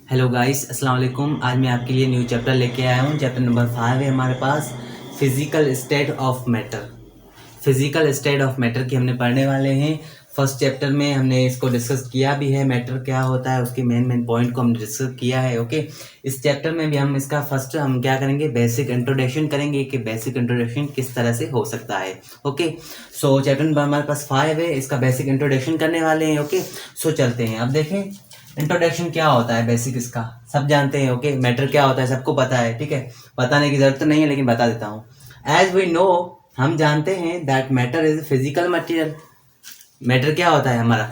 Hello guys, अस्सलाम वालेकुम। आज मैं आपके लिए न्यू चैप्टर लेके आया हूँ। चैप्टर नंबर 5 है हमारे पास, physical state of matter. Physical state of matter की हमने पढ़ने वाले हैं। फर्स्ट चैप्टर में हमने इसको डिस्कस किया भी है, मैटर क्या होता है, उसके मेन पॉइंट को हमने डिस्कस किया है। ओके, इस चैप्टर में भी हम इसका फर्स्ट हम क्या करेंगे, बेसिक इंट्रोडक्शन करेंगे कि बेसिक इंट्रोडक्शन किस तरह से हो सकता है। ओके, सो चैप्टर नंबर हमारे पास 5 है, इसका बेसिक इंट्रोडक्शन करने वाले हैं। ओके, सो चलते हैं। अब देखें इंट्रोडक्शन क्या होता है, बेसिक इसका सब जानते हैं। ओके, मैटर क्या होता है सबको पता है, ठीक है, बताने की जरूरत नहीं है, लेकिन बता देता हूँ। एज वी नो, हम जानते हैं that matter is physical material. Matter क्या होता है हमारा,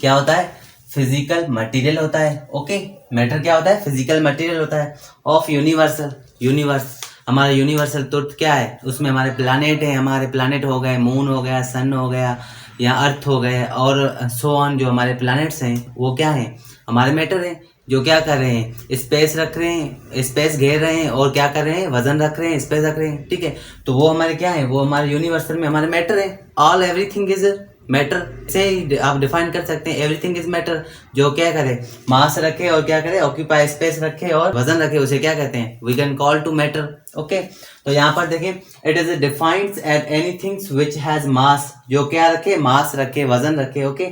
क्या होता है, फिजिकल मटेरियल होता है। ओके, मैटर क्या होता है, फिजिकल मटेरियल होता है ऑफ यूनिवर्सल। यूनिवर्स, हमारा यूनिवर्सल ट्रुथ क्या है, उसमें हमारे प्लानेट है, हमारे प्लानेट हो गए, मून हो गया, सन हो गया या अर्थ हो गए और सो ऑन। जो हमारे प्लैनेट्स हैं वो क्या हैं, हमारे मैटर हैं, जो क्या कर रहे हैं, स्पेस रख रहे हैं, स्पेस घेर रहे हैं और क्या कर रहे हैं, वजन रख रहे हैं, स्पेस रख रहे हैं। ठीक है, तो वो हमारे क्या है, वो हमारे यूनिवर्सल में हमारे मैटर है। ऑल एवरीथिंग इज मैटर से ही आप डिफाइन कर सकते हैं, एवरीथिंग इज मैटर। जो क्या करे, मास रखे और क्या करे, ऑक्यूपाई स्पेस रखे और वजन रखे, उसे क्या कहते हैं, we can call to matter. Okay, तो यहाँ पर देखें, it is defined as anything which has mass, जो क्या रखे, मास रखे, वजन रखे। ओके,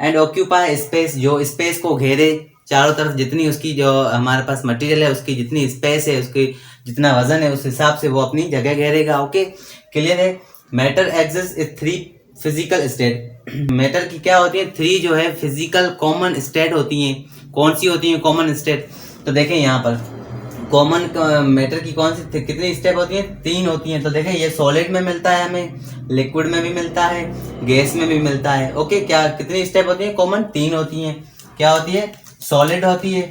एंड ऑक्यूपाई स्पेस, जो स्पेस को घेरे चारों तरफ, जितनी उसकी जो हमारे पास मटेरियल है उसकी जितनी स्पेस है, उसकी जितना वजन है, उस हिसाब से वो अपनी जगह घेरेगा। ओके, क्लियर है। Matter exist is 3 physical state. Matter की क्या होती है, 3 जो है फिजिकल कॉमन स्टेट होती हैं। कौन सी होती हैं कॉमन स्टेट, तो देखें यहाँ पर कॉमन मैटर की कौन सी कितनी स्टेप होती हैं, 3 होती हैं। तो देखें, ये सॉलिड में मिलता है हमें, लिक्विड में भी मिलता है, गैस में भी मिलता है। ओके, क्या कितनी स्टेप होती है कॉमन, 3 होती हैं। क्या होती है, सॉलिड होती है,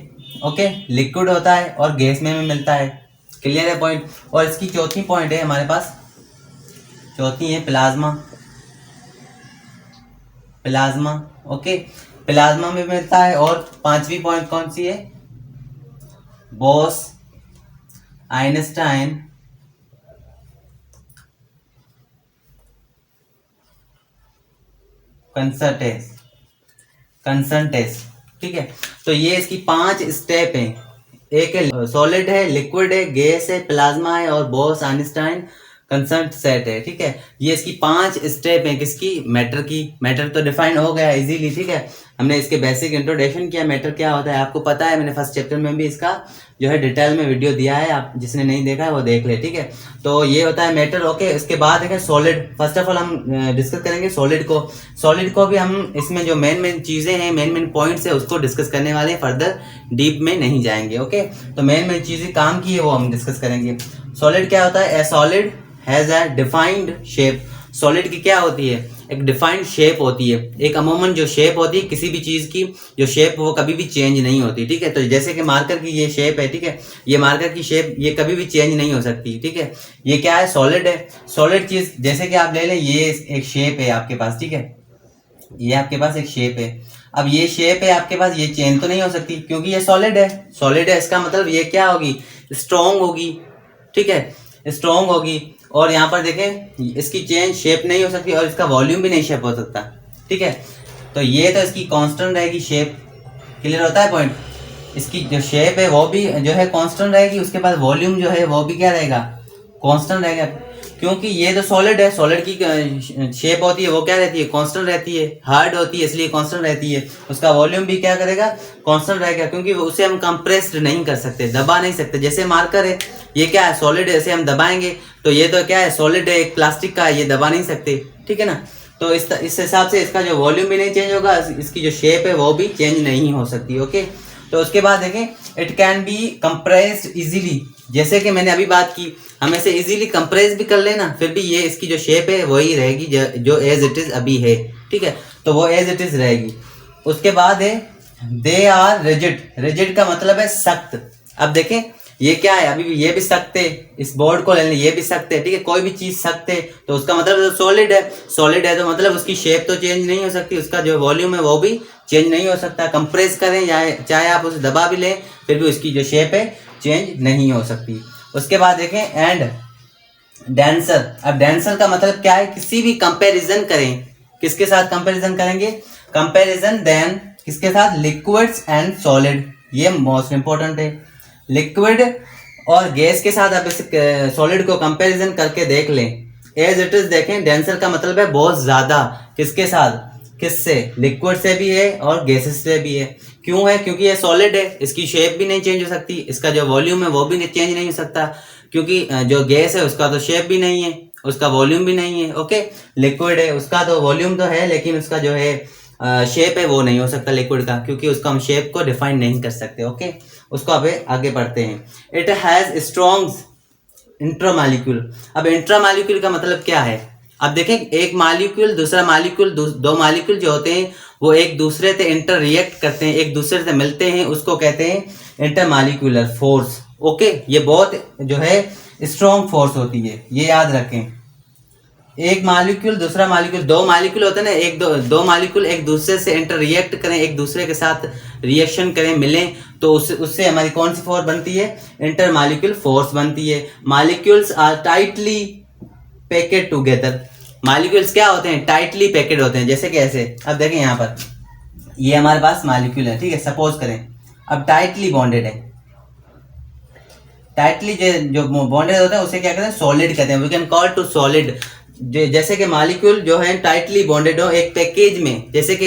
ओके, लिक्विड होता है और गैस में भी मिलता है। क्लियर है पॉइंट। और इसकी चौथी पॉइंट है हमारे पास, चौथी है प्लाज्मा। प्लाज्मा, ओके, प्लाज्मा में मिलता है। और 5वीं पॉइंट कौन सी है, बोस आइंस्टाइन कंसंटेस। ठीक है, तो ये इसकी 5 स्टेप हैं। एक है सॉलिड है, लिक्विड है, गैस है, प्लाज्मा है और बोस आइंस्टाइन कंसंट सेट है। ठीक है, ये इसकी 5 स्टेप है किसकी, मैटर की। मैटर तो डिफाइन हो गया इजीली। ठीक है, हमने इसके बेसिक इंट्रोडक्शन किया, मैटर क्या होता है आपको पता है, मैंने फर्स्ट चैप्टर में भी इसका जो है डिटेल में वीडियो दिया है, आप जिसने नहीं देखा है वो देख ले। ठीक है, तो ये होता है मैटर। ओके, इसके बाद देखें सॉलिड। फर्स्ट ऑफ ऑल हम डिस्कस करेंगे सॉलिड को। सॉलिड को भी हम इसमें जो मेन चीजें हैं, मेन पॉइंट्स है, उसको डिस्कस करने वाले हैं, फर्दर डीप में नहीं जाएंगे। ओके, तो मेन चीजें काम की है वो हम डिस्कस करेंगे। सॉलिड क्या होता है, ए solid has a defined shape. Solid की क्या होती है, एक डिफाइंड शेप होती है। एक अमूमन जो शेप होती है किसी भी चीज की, जो शेप वो कभी भी चेंज नहीं होती। ठीक है, तो जैसे कि मार्कर की ये शेप है, ठीक है, ये मार्कर की शेप ये कभी भी चेंज नहीं हो सकती। ठीक है, ये क्या है, सॉलिड है। सॉलिड चीज जैसे कि आप ले लें, ये एक शेप है आपके पास, ठीक है, ये आपके पास एक शेप है। अब ये शेप है आपके पास, ये चेंज तो नहीं हो सकती क्योंकि ये सॉलिड है। सॉलिड है, इसका मतलब ये क्या होगी, स्ट्रॉन्ग होगी। ठीक है, स्ट्रॉन्ग होगी। और यहाँ पर देखें, इसकी चेंज शेप नहीं हो सकती और इसका वॉल्यूम भी नहीं शेप हो सकता। ठीक है, तो ये तो इसकी कांस्टेंट रहेगी शेप। क्लियर होता है पॉइंट। इसकी जो शेप है वो भी जो है कांस्टेंट रहेगी, उसके बाद वॉल्यूम जो है वो भी क्या रहेगा, कांस्टेंट रहेगा। क्योंकि ये तो सॉलिड है, सॉलिड की शेप होती है वो क्या रहती है, कांस्टेंट रहती है, हार्ड होती है इसलिए कांस्टेंट रहती है। उसका वॉल्यूम भी क्या करेगा, कांस्टेंट रहेगा, क्योंकि उसे हम कंप्रेस्ड नहीं कर सकते, दबा नहीं सकते। जैसे मार्कर है, ये क्या है, सॉलिड है, इसे हम दबाएंगे तो ये तो क्या है, सॉलिड है, एक प्लास्टिक का है, ये दबा नहीं सकते। ठीक है ना, तो इस हिसाब से इसका जो वॉल्यूम भी नहीं चेंज होगा, इसकी जो शेप है वो भी चेंज नहीं हो सकती। ओके, तो उसके बाद देखें, it can be compressed easily. जैसे कि मैंने अभी बात की, हम इसे इजीली कंप्रेस भी कर लेना, फिर भी ये इसकी जो शेप है वही रहेगी जो एज इट इज अभी है। ठीक है, तो वो एज इट इज रहेगी। उसके बाद है दे आर रिजिड। रिजिड का मतलब है सख्त। अब देखें, ये क्या है, अभी भी ये भी सख्त है, इस बोर्ड को ले लें, ये भी सख्त है। ठीक है, कोई भी चीज सख्त है तो उसका मतलब सॉलिड है। सॉलिड है तो मतलब उसकी शेप तो चेंज नहीं हो सकती, उसका जो वॉल्यूम है वो भी चेंज नहीं हो सकता। कंप्रेस करें या चाहे आप उसे दबा भी लें, फिर भी उसकी जो शेप है चेंज नहीं हो सकती। उसके बाद देखें एंड डेंसर। अब डेंसर का मतलब क्या है, किसी भी कंपैरिजन करें, किसके साथ कंपैरिजन करेंगे, कंपैरिजन देन किसके साथ, लिक्विड्स एंड सॉलिड। ये मोस्ट इंपॉर्टेंट है। लिक्विड और गैस के साथ आप इस सॉलिड को कंपैरिजन करके देख लें। एज इट इज देखें, डेंसर का मतलब है बहुत ज्यादा। किसके साथ? किससे? लिक्विड से भी है और गैसेस से भी है। क्यों है? क्योंकि ये सॉलिड है, इसकी शेप भी नहीं चेंज हो सकती, इसका जो वॉल्यूम है वो भी चेंज नहीं हो सकता, क्योंकि जो गैस है उसका तो शेप भी नहीं है, उसका वॉल्यूम भी नहीं है। ओके, लिक्विड है, उसका तो वॉल्यूम तो है, लेकिन उसका जो है शेप है वो नहीं हो सकता लिक्विड का, क्योंकि उसका हम शेप को डिफाइन नहीं कर सकते। ओके, उसको अब आगे बढ़ते हैं। It has strong intramolecule. अब इंट्रामॉलिक्यूल का मतलब क्या है? अब देखें, एक मॉलिक्यूल दूसरा मॉलिक्यूल, दो मॉलिक्यूल जो होते हैं वो एक दूसरे से इंटर रिएक्ट करते हैं, एक दूसरे से मिलते हैं, उसको कहते हैं इंटरमॉलिक्यूलर फोर्स। ओके, ये बहुत जो है स्ट्रॉन्ग फोर्स होती है, ये याद रखें। एक मॉलिक्यूल दूसरा मॉलिक्यूल, दो मॉलिक्यूल होते हैं ना, दो मॉलिक्यूल एक दूसरे से इंटर रिएक्ट करें, एक दूसरे के साथ रिएक्शन करें, मिलें, तो उससे हमारी कौन सी फोर्स बनती है? इंटर मॉलिक्यूल फोर्स बनती है। Molecules are tightly packed together. Molecules क्या होते हैं? टाइटली पैकेड होते हैं। जैसे कि ऐसे, अब देखें यहाँ पर ये हमारे पास मॉलिक्यूल है, ठीक है, सपोज करें, अब टाइटली बॉन्डेड है। टाइटली जो बॉन्डेड होता है उसे क्या कहते हैं? सॉलिड कहते हैं। We can call to solid. जैसे कि मॉलिक्यूल जो है टाइटली बॉन्डेड हो एक पैकेज में, जैसे कि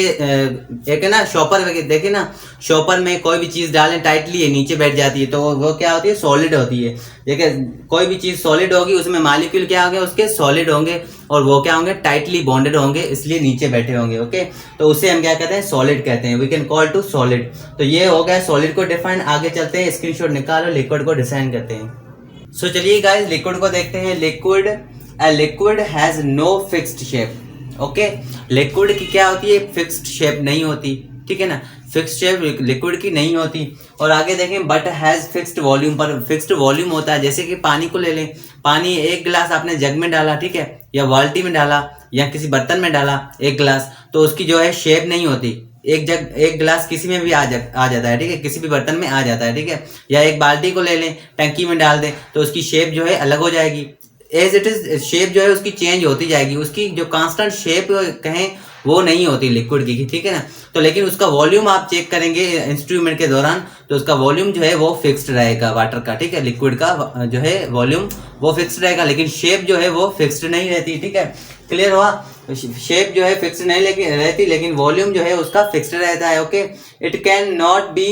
एक है ना शॉपर, देखे ना, शॉपर में कोई भी चीज डालें टाइटली है नीचे बैठ जाती है, तो वो क्या होती है? सॉलिड होती है। देखिए, कोई भी चीज सॉलिड होगी उसमें मॉलिक्यूल क्या होंगे? उसके सॉलिड होंगे, और वो क्या होंगे? टाइटली बॉन्डेड होंगे, इसलिए नीचे बैठे होंगे। ओके, तो उसे हम क्या कहते हैं? सॉलिड कहते हैं। We can call to solid. तो ये हो गया सॉलिड को डिफाइन। आगे चलते हैं, स्क्रीनशॉट निकालो, लिक्विड को डिफाइन करते हैं। सो चलिए गाइस, लिक्विड को देखते हैं। Liquid, A liquid has no fixed shape. Okay, liquid की क्या होती है? फिक्स्ड शेप नहीं होती, ठीक है ना, फिक्स्ड शेप लिक्विड की नहीं होती। और आगे देखें, बट हैज फिक्स्ड वॉल्यूम। पर फिक्स्ड वॉल्यूम होता है। जैसे कि पानी को ले लें, पानी एक गिलास आपने जग में डाला, ठीक है, या बाल्टी में डाला, या किसी बर्तन में डाला एक गिलास, तो उसकी जो है शेप नहीं होती। एक गिलास किसी में भी आ जाता है, ठीक है, किसी भी बर्तन में आ जाता है, ठीक है। या एक बाल्टी को ले लें, टंकी में डाल दें, तो उसकी शेप जो है अलग हो जाएगी। एज इट इज शेप जो है उसकी चेंज होती जाएगी, उसकी जो कांस्टेंट शेप कहें वो नहीं होती लिक्विड की, ठीक है ना। तो लेकिन उसका वॉल्यूम आप चेक करेंगे इंस्ट्रूमेंट के दौरान, तो उसका वॉल्यूम जो है वो फिक्स्ड रहेगा वाटर का, ठीक है। लिक्विड का जो है वॉल्यूम वो फिक्स्ड रहेगा, लेकिन शेप जो है वो फिक्स्ड नहीं रहती, ठीक है। क्लियर हुआ? शेप जो है फिक्स्ड नहीं रहती, लेकिन वॉल्यूम जो है उसका फिक्स्ड रहता है। Okay, it can not be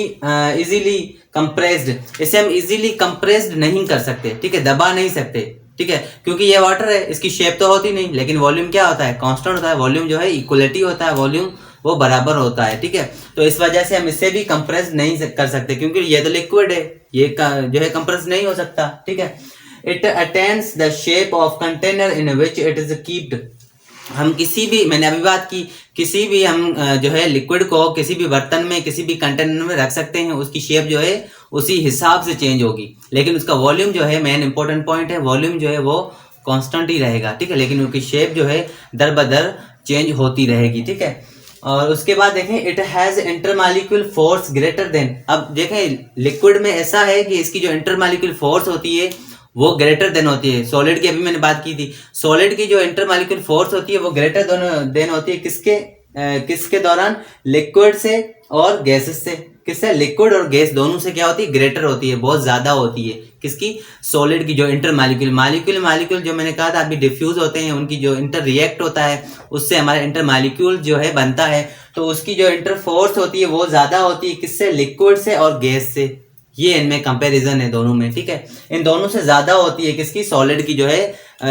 easily compressed. इसे हम इजीली कंप्रेस्ड नहीं कर सकते, ठीक है, दबा नहीं सकते, ठीक है, क्योंकि ये वाटर है, इसकी शेप तो होती नहीं, लेकिन वॉल्यूम क्या होता है? कांस्टेंट होता है। वॉल्यूम जो है इक्वलिटी होता है, वॉल्यूम वो बराबर होता है, ठीक है। तो इस वजह से हम इसे भी कंप्रेस नहीं कर सकते, क्योंकि ये तो लिक्विड है, ये जो है कंप्रेस नहीं हो सकता, ठीक है। It attains the shape of container in which it is keeped. हम किसी भी, मैंने अभी बात की, किसी भी हम जो है लिक्विड को किसी भी बर्तन में, किसी भी कंटेनर में रख सकते हैं, उसकी शेप जो है उसी हिसाब से चेंज होगी, लेकिन उसका वॉल्यूम जो है, मेन इंपॉर्टेंट पॉइंट है, वॉल्यूम जो है वो कांस्टेंट ही रहेगा, ठीक है, लेकिन उसकी शेप जो है दर बदर चेंज होती रहेगी, ठीक है। और उसके बाद देखें, it has intermolecule force greater than. अब देखें, लिक्विड में ऐसा है कि इसकी जो इंटरमॉलिक्यूल फोर्स होती है वो ग्रेटर देन होती है। सॉलिड की अभी मैंने बात की थी, सॉलिड की जो इंटरमॉलिक्यूल फोर्स होती है वो ग्रेटर देन होती है किसके दौरान? लिक्विड से और गैसेस से। किससे? लिक्विड और गैस दोनों से क्या होती है? ग्रेटर होती है, बहुत ज्यादा होती है। किसकी? सॉलिड की जो इंटरमॉलिक्यूल जो मैंने कहा था अभी डिफ्यूज होते हैं, उनकी जो इंटर रिएक्ट होता है उससे हमारा इंटरमॉलिक्यूल जो है बनता है, तो उसकी जो इंटर फोर्स होती है वो ज्यादा होती है। किससे? लिक्विड से और गैस से। ये इनमें कंपैरिजन है दोनों में, ठीक है, इन दोनों से ज्यादा होती है। किसकी? सॉलिड की जो है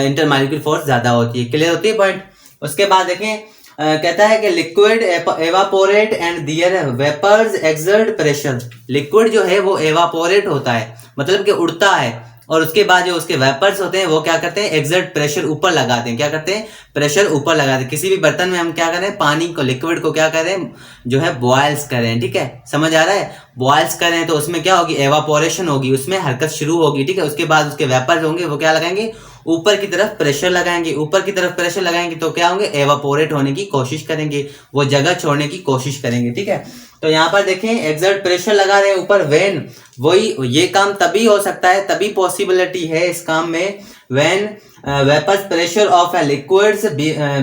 इंटरमॉलिक्यूल फोर्स ज्यादा होती है। क्लियर होती है पॉइंट? उसके बाद देखें, कहता है कि liquid evaporate and their vapours exert pressure. Liquid जो है वो एवापोरेट होता है, मतलब कि उड़ता है, और उसके बाद जो उसके वेपर्स होते हैं वो क्या करते हैं? एक्सर्ट प्रेशर ऊपर लगाते हैं। क्या करते हैं? प्रेशर ऊपर लगाते हैं। किसी भी बर्तन में हम क्या करें? पानी को, लिक्विड को क्या करें? जो है बॉयल्स करें, ठीक है, समझ आ रहा है? बॉयल्स करें तो उसमें क्या होगी? एवापोरेशन होगी, उसमें हरकत शुरू होगी, ठीक है। उसके बाद उसके वेपर्स होंगे, वो क्या लगाएंगे? ऊपर की तरफ प्रेशर लगाएंगे। ऊपर की तरफ प्रेशर लगाएंगे तो क्या होंगे? एवापोरेट होने की कोशिश करेंगे, वो जगह छोड़ने की कोशिश करेंगे, ठीक है। तो यहाँ पर देखें, एक्सर्ट प्रेशर लगा रहे हैं ऊपर, व्हेन, वही ये काम तभी हो सकता है, तभी पॉसिबिलिटी है इस काम में, when vapours pressure of a liquids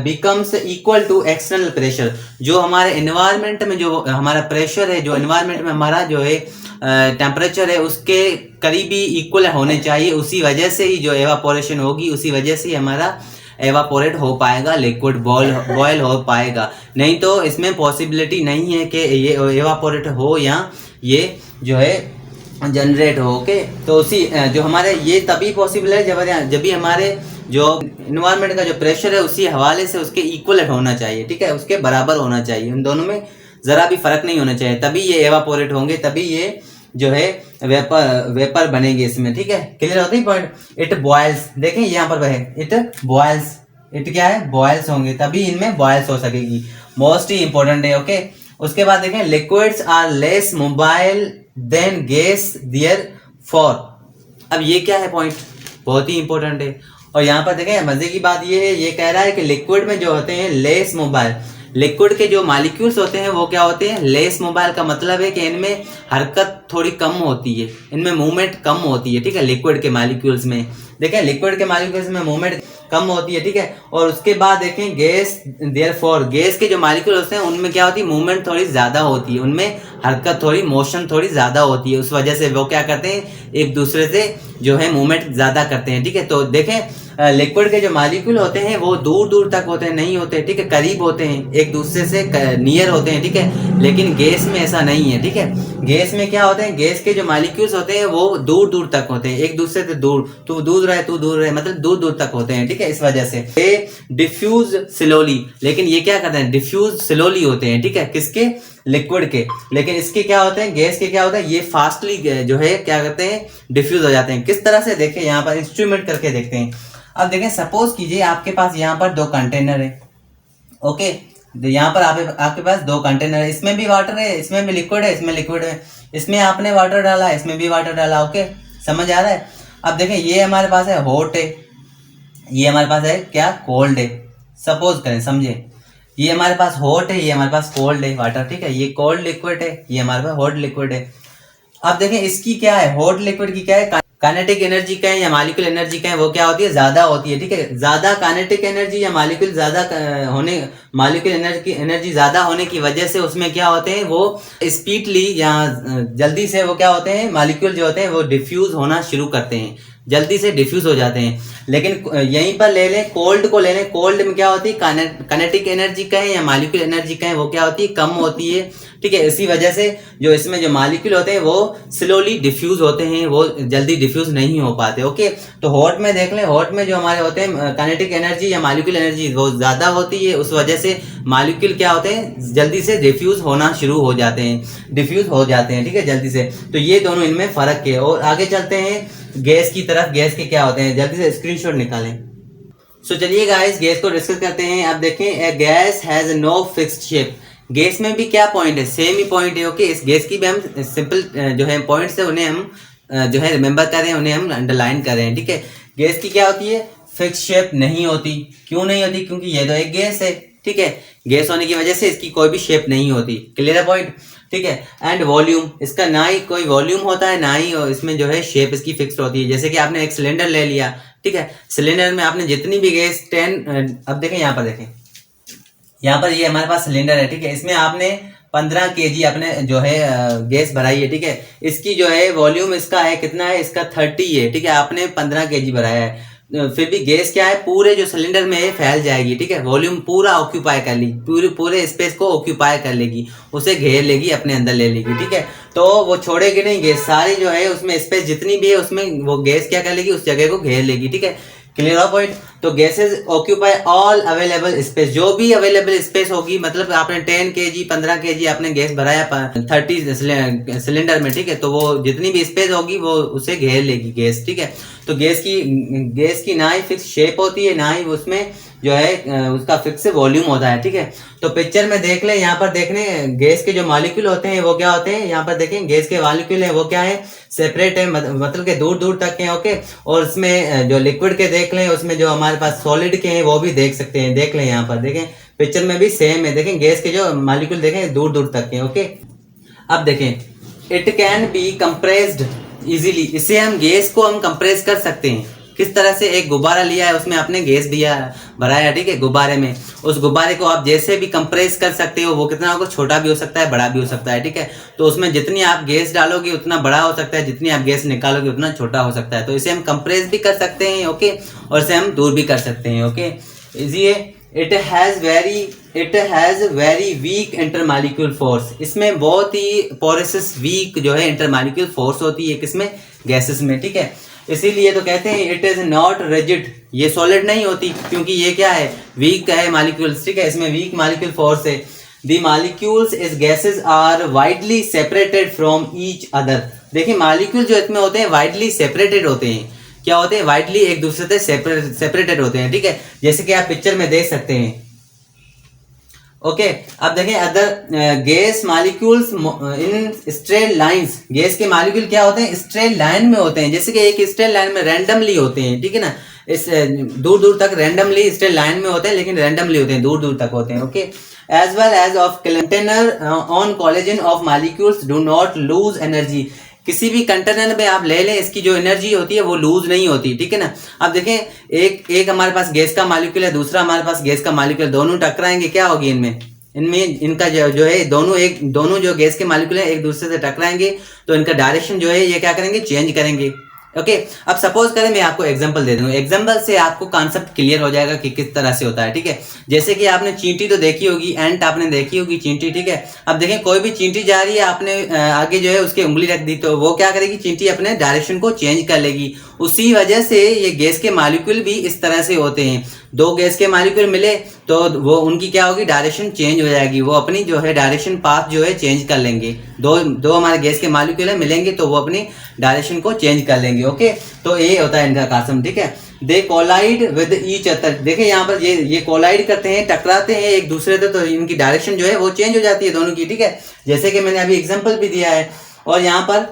becomes equal to external pressure. जो हमारे एनवायरनमेंट में जो हमारा प्रेशर है, जो एनवायरनमेंट में हमारा जो है टेम्परेचर है उसके करीब ही इक्वल होने चाहिए, उसी वजह से ही जो एवापोरेशन होगी, उसी वजह से ही हमारा एवापोरेट हो पाएगा, लिक्विड बॉयल हो पाएगा। नहीं तो इसमें पॉसिबिलिटी नहीं है कि ये एवापोरेट हो या ये जो है जनरेट हो। ओके, तो उसी जो हमारे ये तभी पॉसिबल है जब भी हमारे जो इन्वायरमेंट का जो प्रेशर है उसी हवाले से उसके इक्वल होना चाहिए, ठीक है, उसके बराबर होना चाहिए, उन दोनों में जरा भी फर्क नहीं होना चाहिए, तभी ये एवापोरेट होंगे, तभी ये जो है वेपर बनेंगे इसमें, ठीक है। क्लियर होता है पॉइंट। इट बॉयल्स, देखें यहाँ पर वह इट बॉयल्स, इट क्या है, बॉयल्स होंगे, तभी इनमें बॉयल्स हो सकेगी, मोस्ट ही इंपॉर्टेंट है। ओके, उसके बाद देखें liquids are less mobile than gas therefore. अब ये क्या है पॉइंट, बहुत ही इंपॉर्टेंट है। और यहाँ पर देखें मजे की बात ये है, ये कह रहा है कि लिक्विड में जो होते हैं लेस मोबाइल, लिक्विड के जो मॉलिक्यूल्स होते हैं वो क्या होते हैं, लेस मोबाइल का मतलब है कि इनमें हरकत थोड़ी कम होती है, इनमें मूवमेंट कम होती है, ठीक है। लिक्विड के मॉलिक्यूल्स में देखें, लिक्विड के मॉलिक्यूल्स में मूवमेंट कम होती है, ठीक है। और उसके बाद देखें गैस देयरफॉर, गैस के जो मॉलिक्यूल होते हैं उनमें क्या होती है, मूवमेंट थोड़ी ज्यादा होती है, उनमें हरकत थोड़ी, मोशन थोड़ी ज्यादा होती है, उस वजह से वो क्या करते हैं, एक दूसरे से जो है मूवमेंट ज्यादा करते हैं, ठीक है। तो देखें लिक्विड के जो मॉलिक्यूल होते हैं वो दूर दूर तक होते हैं, नहीं होते, ठीक है, करीब होते हैं, एक दूसरे से नियर होते हैं, ठीक है। लेकिन गैस में ऐसा नहीं है, ठीक है। गैस में क्या होते हैं, गैस के जो मॉलिक्यूल्स होते हैं वो दूर दूर तक होते हैं, एक दूसरे से दूर, तू दूर रहे तू दूर रहे, मतलब दूर दूर तक होते हैं, ठीक है। इस वजह से ये डिफ्यूज स्लोली, लेकिन ये क्या करते हैं, डिफ्यूज स्लोली होते हैं, ठीक है, किसके, लिक्विड के। लेकिन इसके क्या होते हैं, गैस के क्या होता है, ये फास्टली जो है क्या करते हैं, डिफ्यूज हो जाते हैं। किस तरह से, देखें यहाँ पर इंस्ट्रूमेंट करके देखते हैं। अब देखें सपोज कीजिए आपके पास यहाँ पर 2 कंटेनर है, ओके, यहाँ पर आपके पास 2 कंटेनर है, इसमें भी वाटर है, इसमें भी लिक्विड है, इसमें लिक्विड है, इसमें आपने वाटर डाला, इसमें भी वाटर डाला, ओके, समझ आ रहा है। अब देखें ये हमारे पास है हॉट है, ये हमारे पास है क्या, कोल्ड है, सपोज करें, समझे, ये हमारे पास हॉट है, ये हमारे पास कोल्ड है वाटर, ठीक है, ये कोल्ड लिक्विड है, ये हमारे पास हॉट लिक्विड है। अब देखें इसकी क्या है, हॉट लिक्विड की क्या है, काइनेटिक एनर्जी क्या है या मॉलिक्यूल एनर्जी क्या है, वो क्या होती है, ज्यादा होती है, ठीक है। ज्यादा काइनेटिक एनर्जी या मॉलिक्यूल ज्यादा होने, मॉलिक्यूल एनर्जी ज्यादा होने की वजह से उसमें क्या होते हैं, वो स्पीडली या जल्दी से वो क्या होते हैं, मॉलिक्यूल जो होते हैं वो डिफ्यूज होना शुरू करते हैं, जल्दी से डिफ्यूज हो जाते हैं। लेकिन यहीं पर ले लें कोल्ड को, ले लें कोल्ड में क्या होती है, काइनेटिक एनर्जी का है या मॉलिक्यूल एनर्जी का है, वो क्या होती है, कम होती है, ठीक है। इसी वजह से जो इसमें जो मॉलिक्यूल होते हैं वो स्लोली डिफ्यूज होते हैं, वो जल्दी डिफ्यूज नहीं हो पाते, ओके। तो हॉट में देख लें, हॉट में जो हमारे होते हैं काइनेटिक एनर्जी या मॉलिक्यूल एनर्जी वो ज्यादा होती है, उस वजह से मॉलिक्यूल क्या होते हैं, जल्दी से डिफ्यूज होना शुरू हो जाते हैं, डिफ्यूज हो जाते हैं, ठीक है, जल्दी से। तो ये दोनों इनमें फर्क है। और आगे चलते हैं गैस की तरफ, गैस के क्या होते हैं, जल्दी से स्क्रीनशॉट निकालें। सो चलिए गाइस गैस को डिस्कस करते हैं। अब देखें a gas has no fixed shape, gas में भी क्या पॉइंट है, सेम ही पॉइंट है, ओके। इस गैस की भी हम सिंपल जो है पॉइंट्स है उन्हें हम जो है रिमेंबर कर रहे हैं, उन्हें हम अंडरलाइन कर रहे हैं, ठीक है। गैस की क्या होती है, फिक्स शेप नहीं होती, क्यों नहीं होती, क्योंकि ये तो एक गैस है, ठीक है, गैस होने की वजह से इसकी कोई भी शेप नहीं होती, क्लियर है पॉइंट, ठीक है। एंड वॉल्यूम, इसका ना ही कोई वॉल्यूम होता है, ना ही इसमें जो है शेप इसकी फिक्स्ड होती है। जैसे कि आपने एक सिलेंडर ले लिया, ठीक है, सिलेंडर में आपने जितनी भी गैस 10 अब देखें यहाँ पर, देखें यहाँ पर ये हमारे पास सिलेंडर है, ठीक है, इसमें आपने 15 kg अपने जो है गैस भराई है, ठीक है। इसकी जो है वॉल्यूम इसका है कितना है, इसका 30 है, ठीक है, आपने 15 kg भराया है, फिर भी गैस क्या है, पूरे जो सिलेंडर में फैल जाएगी, ठीक है, वॉल्यूम पूरा ऑक्यूपाई कर लेगी, पूरे स्पेस को ऑक्यूपाई कर लेगी, उसे घेर लेगी, अपने अंदर ले लेगी, ठीक है। तो वो छोड़ेगी नहीं गैस, सारी जो है उसमें स्पेस जितनी भी है उसमें वो गैस क्या कर लेगी, उस जगह को घेर लेगी, ठीक है, क्लियर हो पॉइंट। तो gases occupy all available space, जो भी अवेलेबल स्पेस होगी, मतलब आपने 10 kg 15 kg आपने गैस भराया 30 सिलेंडर में, ठीक है, तो वो जितनी भी स्पेस होगी वो उसे घेर लेगी गैस, ठीक है। तो गैस की ना ही फिक्स शेप होती है, ना ही उसमें जो है उसका फिक्स वॉल्यूम होता है, ठीक है। तो पिक्चर में देख ले, यहाँ पर देखने गैस के जो मॉलिक्यूल होते हैं वो क्या होते हैं, यहाँ पर देखें गैस के मॉलिक्यूल है वो क्या है, सेपरेट है, मतलब के दूर दूर तक है, ओके। और इसमें जो लिक्विड के देख लें, उसमें जो हमारे पास सॉलिड के हैं वो भी देख सकते हैं, देख लें यहाँ पर देखें पिक्चर में भी सेम है, देखें गैस के जो मॉलिक्यूल देखें दूर दूर तक है, ओके। अब देखें it can be compressed easily, इससे हम गैस को हम कंप्रेस कर सकते हैं, किस तरह से एक गुब्बारा लिया है, उसमें आपने गैस दिया भरा है, ठीक है, गुब्बारे में। उस गुब्बारे को आप जैसे भी कंप्रेस कर सकते हो, वो कितना होगा, छोटा भी हो सकता है, बड़ा भी हो सकता है, ठीक है। तो उसमें जितनी आप गैस डालोगे उतना बड़ा हो सकता है, जितनी आप गैस निकालोगे उतना छोटा हो सकता है। तो इसे हम कंप्रेस भी कर सकते हैं, ओके, और इसे हम दूर भी कर सकते हैं, ओके। इजी है। It has very weak intermolecule force. इसमें बहुत ही पोरोसिस वीक जो है इंटरमॉलिक्यूल फोर्स होती है, किसमें, गैसेस में, ठीक है। इसीलिए तो कहते हैं इट इज नॉट रिजिड, ये सॉलिड नहीं होती, क्योंकि ये क्या है, वीक है मॉलिक्यूल्स, ठीक है, इसमें वीक मॉलिक्यूल फोर्स है। The molecules is gases are widely separated from each other. देखिए मॉलिक्यूल जो इसमें होते हैं वाइडली सेपरेटेड होते हैं, क्या होते हैं, वाइडली एक दूसरे से सेपरेटेड होते हैं, ठीक है, जैसे कि आप पिक्चर में देख सकते हैं, ओके। अब देखें other gas molecules in straight lines. Gas के मॉलिक्यूल क्या होते हैं, स्ट्रेट लाइन में होते हैं, जैसे कि एक स्ट्रेट लाइन में रैंडमली होते हैं, ठीक है ना, इस दूर दूर तक रैंडमली स्ट्रेट लाइन में होते हैं, लेकिन रैंडमली होते हैं, दूर दूर तक होते हैं, okay. As well as of container on collision of molecules do not lose energy. किसी भी कंटेनर में आप ले लें, इसकी जो एनर्जी होती है वो लूज नहीं होती, ठीक है ना। अब देखें एक हमारे पास गैस का मॉलिक्यूल है, दूसरा हमारे पास गैस का मॉलिक्यूल, दोनों टकराएंगे, क्या होगी इनमें इनका जो है दोनों जो गैस के मॉलिक्यूल है एक दूसरे से टकराएंगे, तो इनका डायरेक्शन जो है ये क्या करेंगे, चेंज करेंगे, ओके। अब सपोज करें मैं आपको एग्जांपल दे दूं, एग्जांपल से आपको कॉन्सेप्ट क्लियर हो जाएगा कि किस तरह से होता है, ठीक है। जैसे कि आपने चींटी तो देखी होगी, एंट आपने देखी होगी चींटी, ठीक है। अब देखें कोई भी चींटी जा रही है, आपने आगे जो है उसकी उंगली रख दी, तो वो क्या करेगी, चींटी अपने डायरेक्शन को चेंज कर लेगी। उसी वजह से ये गैस के मॉलिक्यूल भी इस तरह से होते हैं। दो गैस के मॉलिक्यूल मिले तो वो उनकी क्या होगी, डायरेक्शन चेंज हो जाएगी, वो अपनी जो है डायरेक्शन पाथ जो है चेंज कर लेंगे। दो हमारे गैस के मॉलिक्यूल है मिलेंगे तो वो अपनी डायरेक्शन को चेंज कर लेंगे, ओके। तो ये होता है इनका कासम, ठीक है। दे कोलाइड विद ईच अदर। देखिए यहाँ पर ये कोलाइड करते हैं, टकराते हैं एक दूसरे से, तो इनकी डायरेक्शन जो है वो चेंज हो जाती है दोनों की, ठीक है, जैसे कि मैंने अभी एग्जाम्पल भी दिया है। और यहाँ पर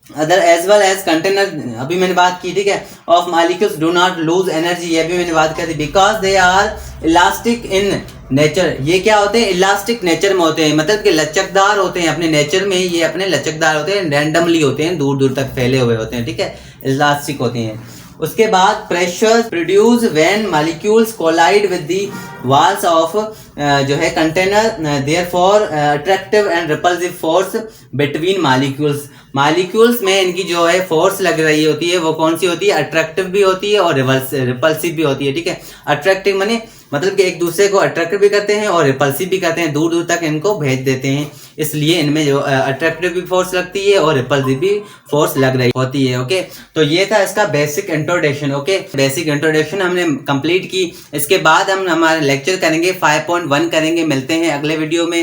other as well as container, अभी मैंने बात की, ठीक है, of molecules do not lose energy, ये भी मैंने बात कर दी, because they are elastic in nature. ये क्या होते हैं, इलास्टिक नेचर में होते हैं, मतलब कि लचकदार होते हैं अपने नेचर में, ये अपने लचकदार होते हैं, रैंडमली होते हैं, दूर दूर तक फैले हुए होते हैं, ठीक है, इलास्टिक होते हैं। उसके बाद pressure produce when molecules collide with the walls of जो है container, therefore attractive and repulsive force between molecules में इनकी जो है फोर्स लग रही होती है, वो कौन सी होती है, अट्रैक्टिव भी होती है और रिपल्सिव भी होती है, ठीक है। अट्रैक्टिव माने मतलब कि एक दूसरे को अट्रैक्ट भी करते हैं और रिपल्सिव भी करते हैं, दूर दूर तक इनको भेज देते हैं, इसलिए इनमें जो अट्रैक्टिव भी फोर्स लगती है और रिपल्सिव भी फोर्स लग रही होती है, ओके। तो ये था इसका basic introduction, okay. Basic introduction हमने कंप्लीट की। इसके बाद हम हमारा लेक्चर करेंगे 5.1 करेंगे। मिलते हैं अगले वीडियो में।